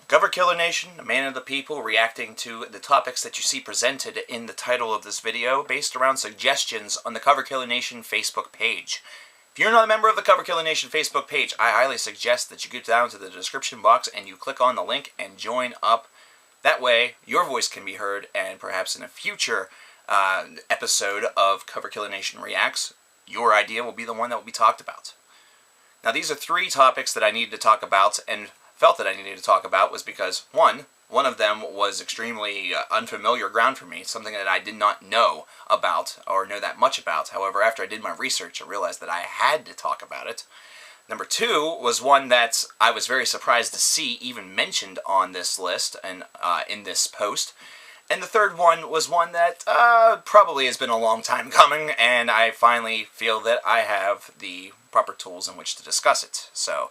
CKN, a man of the people, reacting to the topics that you see presented in the title of this video based around suggestions on the CKN Facebook page. If you're not a member of the CKN Facebook page, I highly suggest that you get down to the description box and you click on the link and join up. That way, your voice can be heard, and perhaps in a future episode of CKN Reacts, your idea will be the one that will be talked about. Now, these are three topics that I needed to talk about, and felt that I needed to talk about was because, one of them was extremely unfamiliar ground for me, something that I did not know about or know that much about. However, after I did my research, I realized that I had to talk about it. Number two was one that I was very surprised to see even mentioned on this list and in this post. And the third one was one that probably has been a long time coming, and I finally feel that I have the proper tools in which to discuss it. So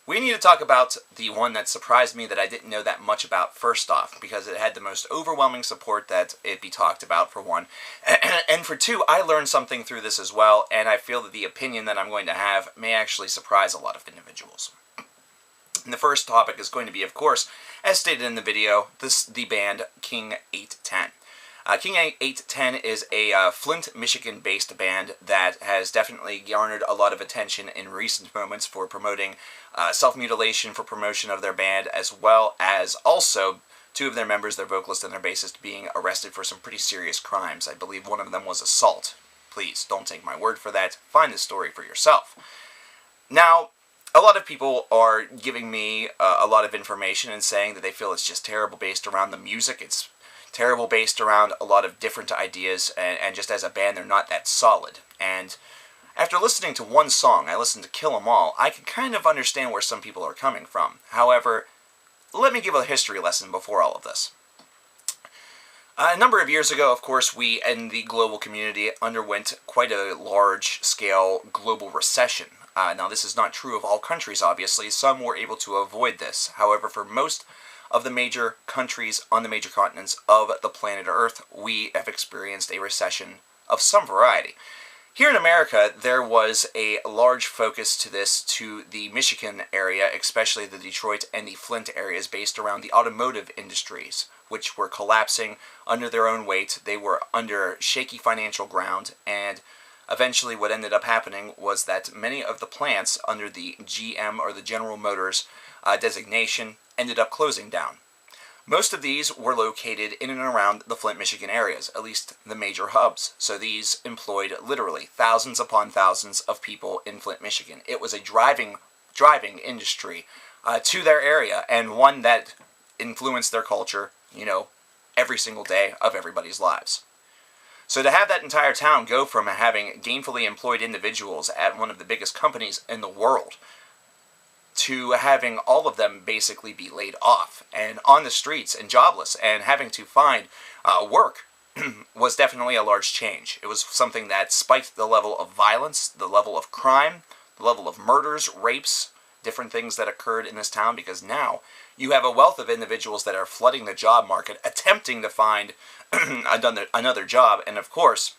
we need to talk about the one that surprised me that I didn't know that much about first off, because it had the most overwhelming support that it be talked about, for one. And for two, I learned something through this as well, and I feel that the opinion that I'm going to have may actually surprise a lot of individuals. And the first topic is going to be, of course, as stated in the video, the band King 810. King 810 is a Flint, Michigan-based band that has definitely garnered a lot of attention in recent moments for promoting self-mutilation for promotion of their band, as well as also two of their members, their vocalist and their bassist, being arrested for some pretty serious crimes. I believe one of them was assault. Please, don't take my word for that. Find the story for yourself. Now, a lot of people are giving me a lot of information and saying that they feel it's just terrible based around the music. It's terrible based around a lot of different ideas, and just as a band, they're not that solid. And after listening to one song, I listened to Kill 'Em All, I can kind of understand where some people are coming from. However, let me give a history lesson before all of this. A number of years ago, of course, we in the global community underwent quite a large-scale global recession. Now, this is not true of all countries, obviously. Some were able to avoid this. However, for most of the major countries on the major continents of the planet Earth, we have experienced a recession of some variety. Here in America, there was a large focus to this, to the Michigan area, especially the Detroit and the Flint areas, based around the automotive industries, which were collapsing under their own weight. They were under shaky financial ground, and eventually what ended up happening was that many of the plants under the GM, or the General Motors designation, ended up closing down. Most of these were located in and around the Flint, Michigan areas, at least the major hubs. So these employed literally thousands upon thousands of people in Flint, Michigan. It was a driving industry to their area, and one that influenced their culture, every single day of everybody's lives. So to have that entire town go from having gainfully employed individuals at one of the biggest companies in the world to having all of them basically be laid off and on the streets and jobless and having to find work was definitely a large change. It was something that spiked the level of violence, the level of crime, the level of murders, rapes, different things that occurred in this town, because now you have a wealth of individuals that are flooding the job market, attempting to find another job. And of course,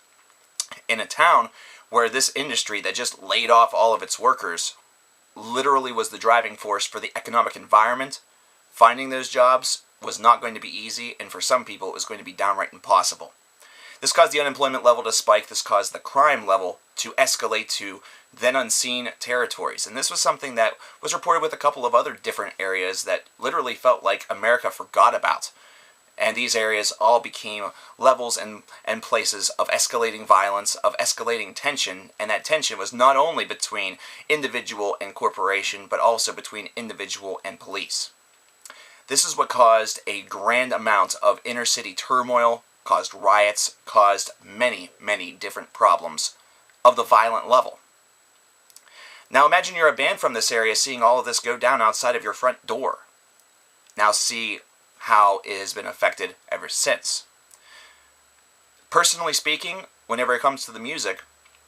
in a town where this industry that just laid off all of its workers literally was the driving force for the economic environment, finding those jobs was not going to be easy, and for some people it was going to be downright impossible. This caused the unemployment level to spike. This caused the crime level to escalate to then unseen territories. And this was something that was reported with a couple of other different areas that literally felt like America forgot about. And these areas all became levels and places of escalating violence, of escalating tension, and that tension was not only between individual and corporation, but also between individual and police. This is what caused a grand amount of inner-city turmoil, caused riots, caused many, many different problems of the violent level. Now imagine you're a band from this area seeing all of this go down outside of your front door. Now see how it has been affected ever since. Personally speaking, whenever it comes to the music,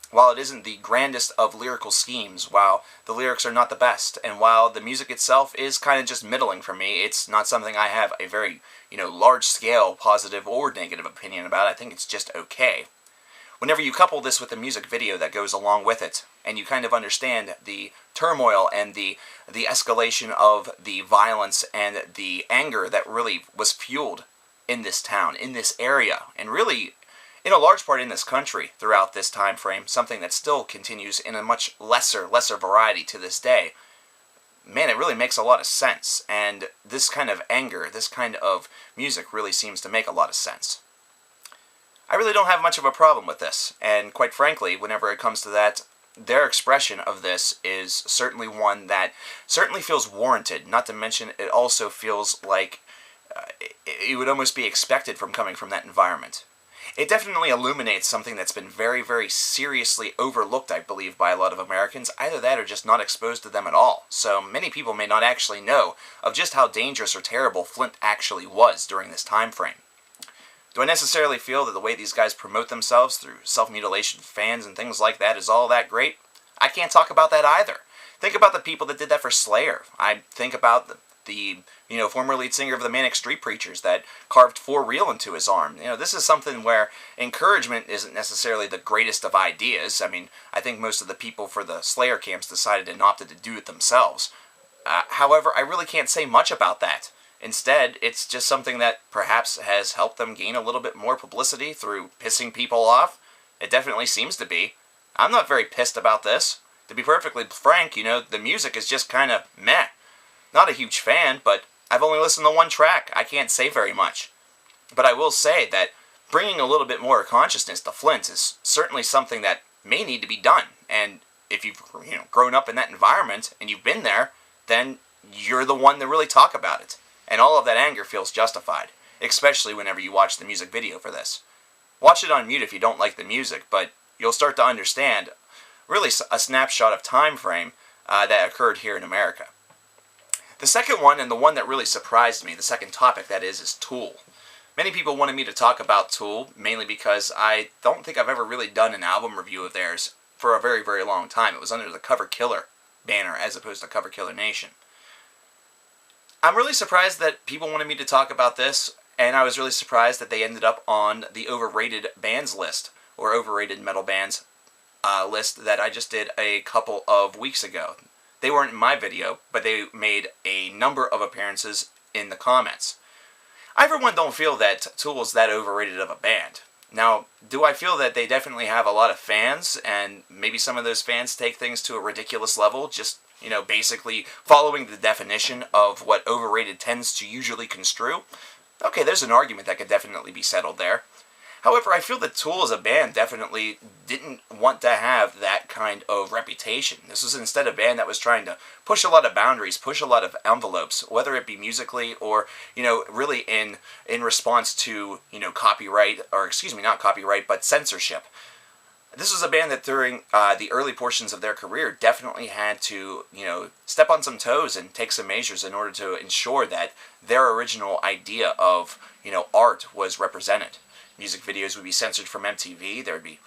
while it isn't the grandest of lyrical schemes, while the lyrics are not the best, and while the music itself is kind of just middling for me, it's not something I have a very, large-scale positive or negative opinion about. I think it's just okay. Whenever you couple this with the music video that goes along with it, and you kind of understand the turmoil and the escalation of the violence and the anger that really was fueled in this town, in this area, and really in a large part in this country throughout this time frame, something that still continues in a much lesser variety to this day, man, it really makes a lot of sense. And this kind of anger, this kind of music really seems to make a lot of sense. I really don't have much of a problem with this, and quite frankly, whenever it comes to that, their expression of this is certainly one that certainly feels warranted, not to mention it also feels like it would almost be expected from coming from that environment. It definitely illuminates something that's been very, very seriously overlooked, I believe, by a lot of Americans. Either that or just not exposed to them at all. So many people may not actually know of just how dangerous or terrible Flint actually was during this time frame. Do I necessarily feel that the way these guys promote themselves through self-mutilation fans and things like that is all that great? I can't talk about that either. Think about the people that did that for Slayer. I think about the former lead singer of the Manic Street Preachers that carved For Real into his arm. This is something where encouragement isn't necessarily the greatest of ideas. I mean, I think most of the people for the Slayer camps decided and opted to do it themselves. However, I really can't say much about that. Instead, it's just something that perhaps has helped them gain a little bit more publicity through pissing people off. It definitely seems to be. I'm not very pissed about this. To be perfectly frank, the music is just kind of meh. Not a huge fan, but I've only listened to one track. I can't say very much. But I will say that bringing a little bit more consciousness to Flint is certainly something that may need to be done. And if you've grown up in that environment and you've been there, then you're the one to really talk about it. And all of that anger feels justified, especially whenever you watch the music video for this. Watch it on mute if you don't like the music, but you'll start to understand really a snapshot of time frame that occurred here in America. The second one, and the one that really surprised me, the second topic that is Tool. Many people wanted me to talk about Tool, mainly because I don't think I've ever really done an album review of theirs for a very, very long time. It was under the Cover Killer banner as opposed to Cover Killer Nation. I'm really surprised that people wanted me to talk about this, and I was really surprised that they ended up on the overrated bands list, or overrated metal bands list that I just did a couple of weeks ago. They weren't in my video, but they made a number of appearances in the comments. I, for one, don't feel that Tool is that overrated of a band. Now, do I feel that they definitely have a lot of fans, and maybe some of those fans take things to a ridiculous level, just, basically following the definition of what overrated tends to usually construe? Okay, there's an argument that could definitely be settled there. However, I feel that Tool as a band definitely didn't want to have that kind of reputation. This was instead a band that was trying to push a lot of boundaries, push a lot of envelopes, whether it be musically or, really in response to, copyright, or excuse me, not copyright, but censorship. This was a band that during the early portions of their career definitely had to, step on some toes and take some measures in order to ensure that their original idea of, art was represented. Music videos would be censored from MTV. There would be,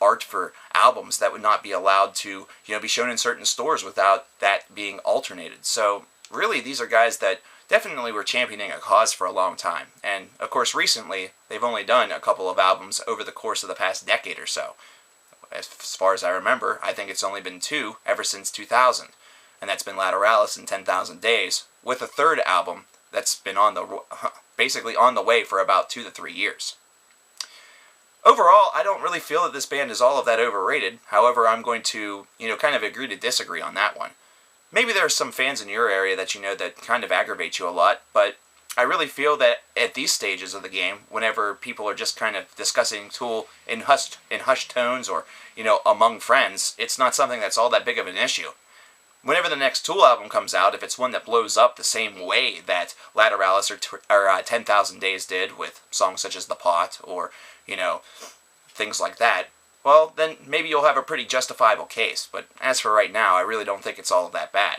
art for albums that would not be allowed to, be shown in certain stores without that being alternated. So, really, these are guys that definitely were championing a cause for a long time. And, of course, recently, they've only done a couple of albums over the course of the past decade or so. As far as I remember, I think it's only been 2 ever since 2000. And that's been Lateralis and 10,000 Days, with a third album that's been basically on the way for about 2 to 3 years. Overall, I don't really feel that this band is all of that overrated. However, I'm going to, kind of agree to disagree on that one. Maybe there are some fans in your area that that kind of aggravate you a lot, but I really feel that at these stages of the game, whenever people are just kind of discussing Tool in hushed tones or, among friends, it's not something that's all that big of an issue. Whenever the next Tool album comes out, if it's one that blows up the same way that Lateralis or 10,000 Days did with songs such as The Pot or, things like that, well, then maybe you'll have a pretty justifiable case. But as for right now, I really don't think it's all that bad.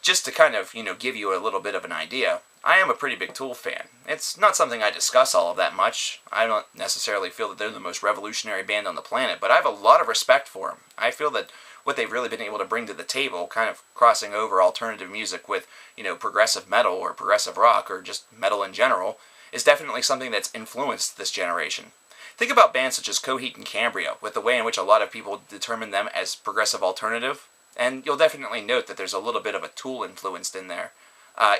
Just to kind of, give you a little bit of an idea, I am a pretty big Tool fan. It's not something I discuss all of that much. I don't necessarily feel that they're the most revolutionary band on the planet, but I have a lot of respect for them. I feel that what they've really been able to bring to the table, kind of crossing over alternative music with, progressive metal or progressive rock or just metal in general, is definitely something that's influenced this generation. Think about bands such as Coheed and Cambria, with the way in which a lot of people determine them as progressive alternative, and you'll definitely note that there's a little bit of a Tool influenced in there,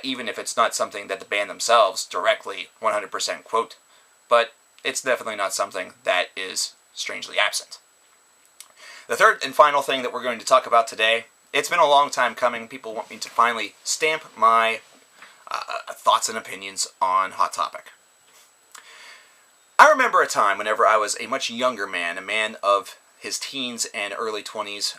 even if it's not something that the band themselves directly 100% quote, but it's definitely not something that is strangely absent. The third and final thing that we're going to talk about today, it's been a long time coming. People want me to finally stamp my thoughts and opinions on Hot Topic. I remember a time whenever I was a much younger man, a man of his teens and early 20s,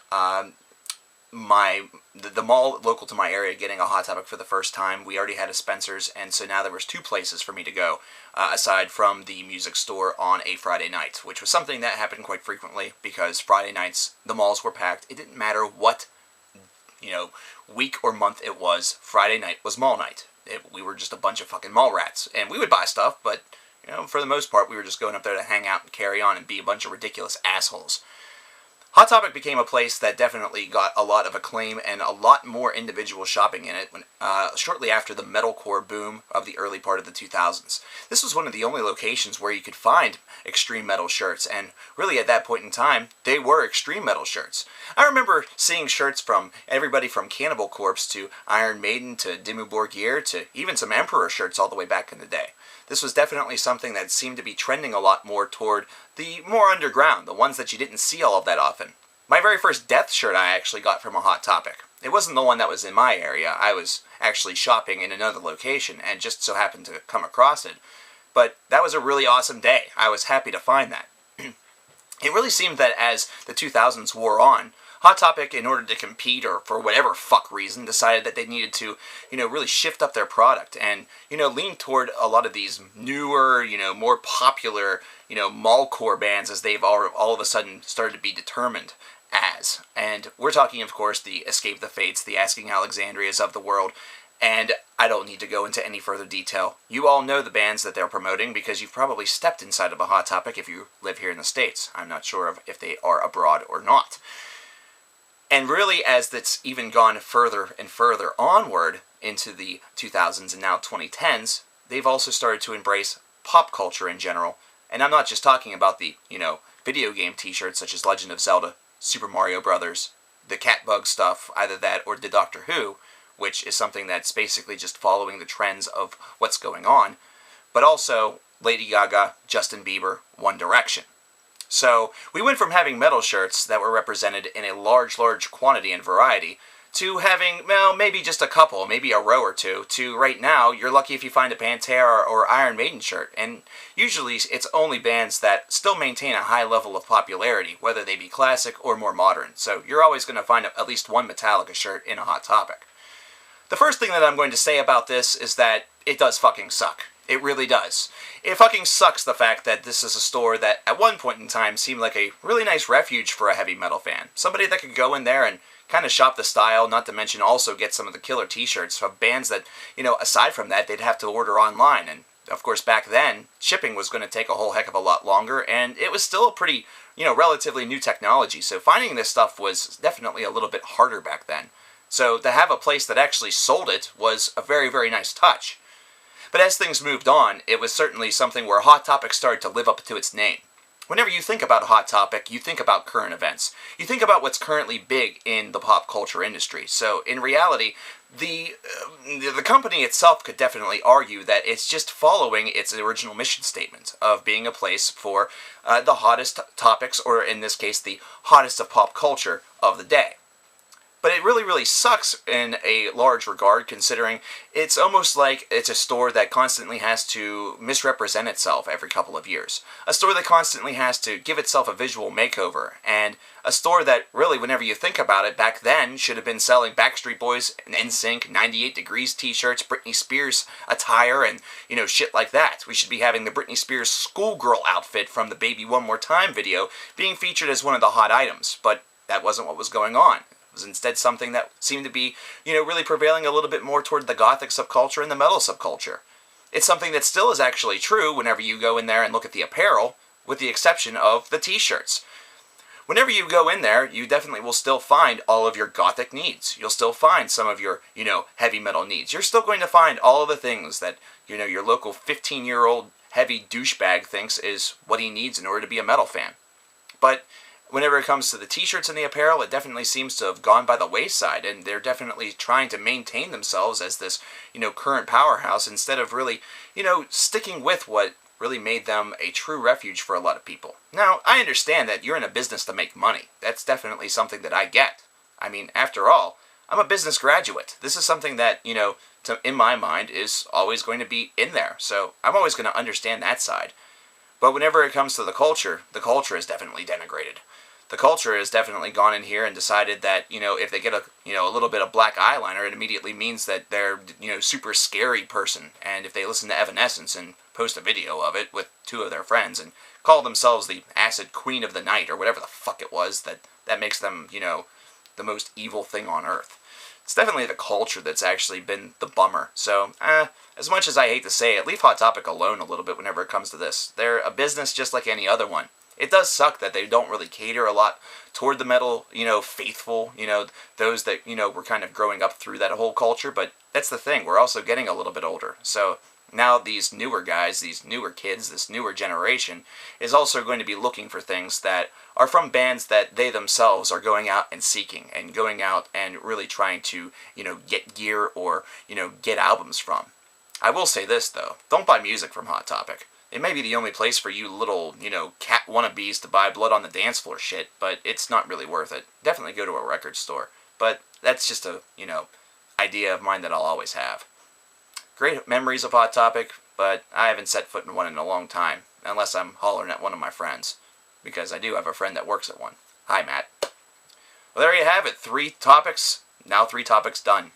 the mall local to my area getting a Hot Topic for the first time. We already had a Spencer's, and so now there was two places for me to go, aside from the music store on a Friday night, which was something that happened quite frequently because Friday nights, the malls were packed. It didn't matter what, week or month it was, Friday night was mall night. We were just a bunch of fucking mall rats, and we would buy stuff, but, for the most part, we were just going up there to hang out and carry on and be a bunch of ridiculous assholes. Hot Topic became a place that definitely got a lot of acclaim and a lot more individual shopping in it shortly after the metalcore boom of the early part of the 2000s. This was one of the only locations where you could find extreme metal shirts, and really at that point in time, they were extreme metal shirts. I remember seeing shirts from everybody from Cannibal Corpse to Iron Maiden to Dimmu Borgir to even some Emperor shirts all the way back in the day. This was definitely something that seemed to be trending a lot more toward the more underground, the ones that you didn't see all of that often. My very first Death shirt I actually got from a Hot Topic. It wasn't the one that was in my area. I was actually shopping in another location and just so happened to come across it. But that was a really awesome day. I was happy to find that. It really seemed that as the 2000s wore on, Hot Topic, in order to compete, or for whatever fuck reason, decided that they needed to, really shift up their product and, lean toward a lot of these newer, more popular, mallcore bands as they've all of a sudden started to be determined as. And we're talking, of course, the Escape the Fates, the Asking Alexandrias of the world, and I don't need to go into any further detail. You all know the bands that they're promoting because you've probably stepped inside of a Hot Topic if you live here in the States. I'm not sure if they are abroad or not. And really, as that's even gone further and further onward into the 2000s and now 2010s, they've also started to embrace pop culture in general. And I'm not just talking about the, video game t-shirts such as Legend of Zelda, Super Mario Brothers, the Catbug stuff, either that or the Doctor Who, which is something that's basically just following the trends of what's going on, but also Lady Gaga, Justin Bieber, One Direction. So we went from having metal shirts that were represented in a large quantity and variety to having, maybe just a couple, maybe a row or two, to right now, you're lucky if you find a Pantera or Iron Maiden shirt. And usually it's only bands that still maintain a high level of popularity, whether they be classic or more modern. So you're always going to find at least one Metallica shirt in a Hot Topic. The first thing that I'm going to say about this is that it does fucking suck. It really does. It fucking sucks the fact that this is a store that at one point in time seemed like a really nice refuge for a heavy metal fan. Somebody that could go in there and kind of shop the style, not to mention also get some of the killer t-shirts of bands that, aside from that, they'd have to order online. And, of course, back then, shipping was going to take a whole heck of a lot longer, and it was still a pretty, relatively new technology. So finding this stuff was definitely a little bit harder back then. So to have a place that actually sold it was a very, very nice touch. But as things moved on, it was certainly something where Hot Topic started to live up to its name. Whenever you think about Hot Topic, you think about current events. You think about what's currently big in the pop culture industry. So in reality, the company itself could definitely argue that it's just following its original mission statement of being a place for the hottest topics, or in this case, the hottest of pop culture of the day. But it really, really sucks in a large regard, considering it's almost like it's a store that constantly has to misrepresent itself every couple of years. A store that constantly has to give itself a visual makeover, and a store that really, whenever you think about it, back then should have been selling Backstreet Boys and NSYNC, 98 Degrees t-shirts, Britney Spears attire, and, shit like that. We should be having the Britney Spears schoolgirl outfit from the Baby One More Time video being featured as one of the hot items, but that wasn't what was going on. It was instead something that seemed to be, really prevailing a little bit more toward the gothic subculture and the metal subculture. It's something that still is actually true whenever you go in there and look at the apparel, with the exception of the t-shirts. Whenever you go in there, you definitely will still find all of your gothic needs. You'll still find some of your, heavy metal needs. You're still going to find all of the things that, your local 15-year-old heavy douchebag thinks is what he needs in order to be a metal fan. But whenever it comes to the t-shirts and the apparel, it definitely seems to have gone by the wayside, and they're definitely trying to maintain themselves as this, current powerhouse instead of really, sticking with what really made them a true refuge for a lot of people. Now, I understand that you're in a business to make money. That's definitely something that I get. I mean, after all, I'm a business graduate. This is something that, in my mind, is always going to be in there. So I'm always going to understand that side. But whenever it comes to the culture is definitely denigrated. The culture has definitely gone in here and decided that, if they get a little bit of black eyeliner, it immediately means that they're, super scary person. And if they listen to Evanescence and post a video of it with 2 of their friends and call themselves the acid queen of the night or whatever the fuck it was, that makes them, the most evil thing on earth. It's definitely the culture that's actually been the bummer. So, as much as I hate to say it, leave Hot Topic alone a little bit whenever it comes to this. They're a business just like any other one. It does suck that they don't really cater a lot toward the metal, faithful, those that, were kind of growing up through that whole culture, but that's the thing, we're also getting a little bit older. So now these newer guys, these newer kids, this newer generation is also going to be looking for things that are from bands that they themselves are going out and seeking and going out and really trying to, get gear or, get albums from. I will say this, though. Don't buy music from Hot Topic. It may be the only place for you little, cat wannabes to buy Blood on the Dance Floor shit, but it's not really worth it. Definitely go to a record store. But that's just a, idea of mine that I'll always have. Great memories of Hot Topic, but I haven't set foot in one in a long time, unless I'm hollering at one of my friends, because I do have a friend that works at one. Hi, Matt. Well, there you have it. 3 topics. Now 3 topics done.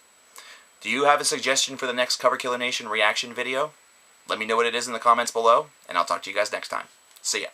Do you have a suggestion for the next Cover Killer Nation reaction video? Let me know what it is in the comments below, and I'll talk to you guys next time. See ya.